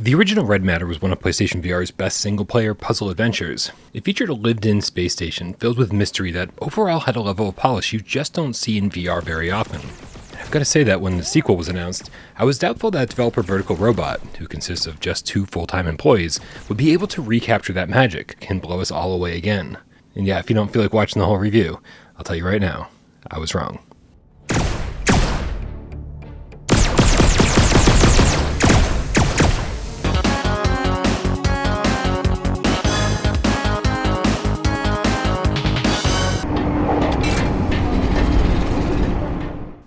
The original Red Matter was one of PlayStation VR's best single-player puzzle adventures. It featured a lived-in space station filled with mystery that overall had a level of polish you just don't see in VR very often. I've got to say that when the sequel was announced, I was doubtful that developer Vertical Robot, who consists of just 2 full-time employees, would be able to recapture that magic and blow us all away again. And yeah, if you don't feel like watching the whole review, I'll tell you right now, I was wrong.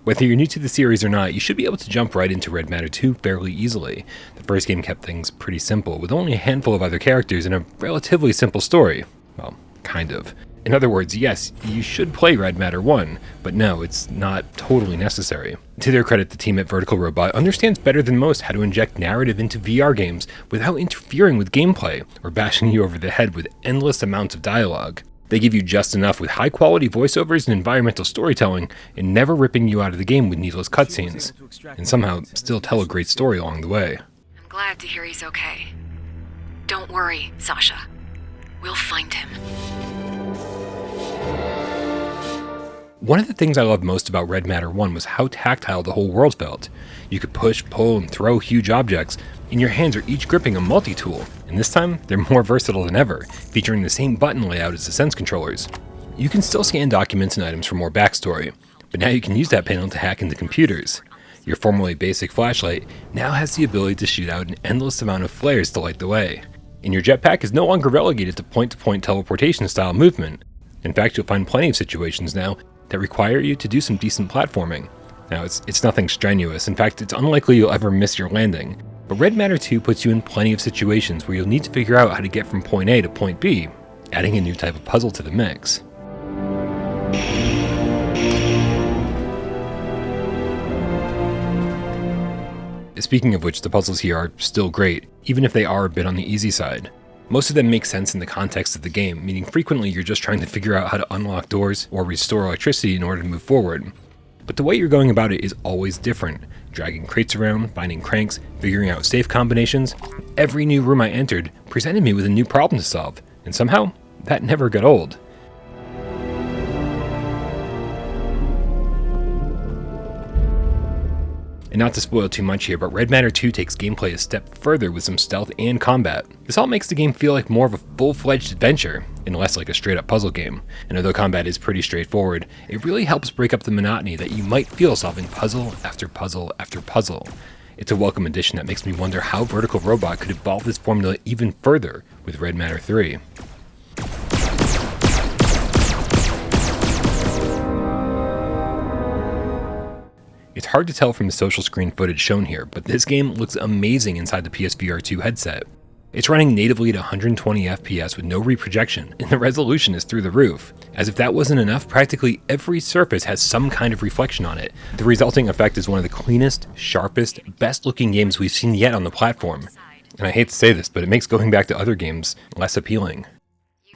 Whether you're new to the series or not, you should be able to jump right into Red Matter 2 fairly easily. The first game kept things pretty simple, with only a handful of other characters and a relatively simple story. Well, kind of. In other words, yes, you should play Red Matter 1, but no, it's not totally necessary. To their credit, the team at Vertical Robot understands better than most how to inject narrative into VR games without interfering with gameplay, or bashing you over the head with endless amounts of dialogue. They give you just enough with high-quality voiceovers and environmental storytelling, and never ripping you out of the game with needless cutscenes, and somehow still tell a great story along the way. I'm glad to hear he's okay. Don't worry, Sasha. We'll find him. One of the things I loved most about Red Matter 1 was how tactile the whole world felt. You could push, pull, and throw huge objects, and your hands are each gripping a multi-tool, and this time, they're more versatile than ever, featuring the same button layout as the Sense controllers. You can still scan documents and items for more backstory, but now you can use that panel to hack into computers. Your formerly basic flashlight now has the ability to shoot out an endless amount of flares to light the way, and your jetpack is no longer relegated to point-to-point teleportation style movement. In fact, you'll find plenty of situations now that require you to do some decent platforming. Now, it's nothing strenuous. In fact, it's unlikely you'll ever miss your landing. But Red Matter 2 puts you in plenty of situations where you'll need to figure out how to get from point A to point B, adding a new type of puzzle to the mix. Speaking of which, the puzzles here are still great, even if they are a bit on the easy side. Most of them make sense in the context of the game, meaning frequently you're just trying to figure out how to unlock doors or restore electricity in order to move forward. But the way you're going about it is always different. Dragging crates around, finding cranks, figuring out safe combinations. Every new room I entered presented me with a new problem to solve, and somehow, that never got old. And not to spoil too much here, but Red Matter 2 takes gameplay a step further with some stealth and combat. This all makes the game feel like more of a full-fledged adventure, and less like a straight-up puzzle game. And although combat is pretty straightforward, it really helps break up the monotony that you might feel solving puzzle after puzzle after puzzle. It's a welcome addition that makes me wonder how Vertical Robot could evolve this formula even further with Red Matter 3. It's hard to tell from the social screen footage shown here, but this game looks amazing inside the PSVR2 headset. It's running natively at 120 FPS with no reprojection, and the resolution is through the roof. As if that wasn't enough, practically every surface has some kind of reflection on it. The resulting effect is one of the cleanest, sharpest, best-looking games we've seen yet on the platform. And I hate to say this, but it makes going back to other games less appealing.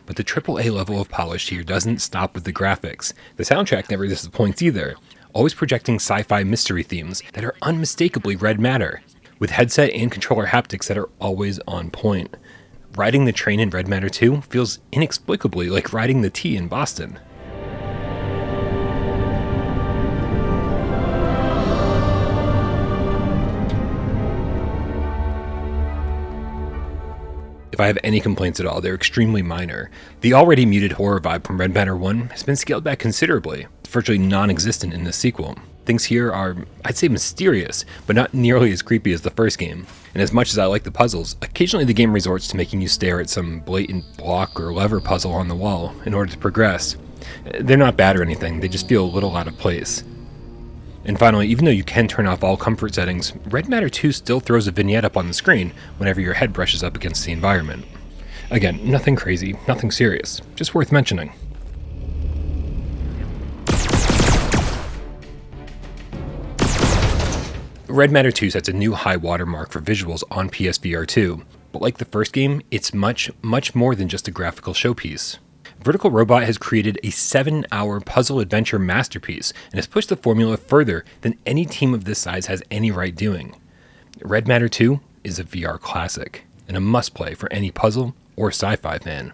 But the AAA level of polish here doesn't stop with the graphics. The soundtrack never disappoints either, always projecting sci-fi mystery themes that are unmistakably Red Matter, with headset and controller haptics that are always on point. Riding the train in Red Matter 2 feels inexplicably like riding the T in Boston. If I have any complaints at all, they're extremely minor. The already muted horror vibe from Red Matter 1 has been scaled back considerably. It's virtually non-existent in this sequel. Things here are, I'd say, mysterious, but not nearly as creepy as the first game. And as much as I like the puzzles, occasionally the game resorts to making you stare at some blatant block or lever puzzle on the wall in order to progress. They're not bad or anything, they just feel a little out of place. And finally, even though you can turn off all comfort settings, Red Matter 2 still throws a vignette up on the screen whenever your head brushes up against the environment. Again, nothing crazy, nothing serious, just worth mentioning. Red Matter 2 sets a new high watermark for visuals on PSVR2, but like the first game, it's much, much more than just a graphical showpiece. Vertical Robot has created a 7-hour puzzle adventure masterpiece and has pushed the formula further than any team of this size has any right doing. Red Matter 2 is a VR classic, and a must-play for any puzzle or sci-fi fan.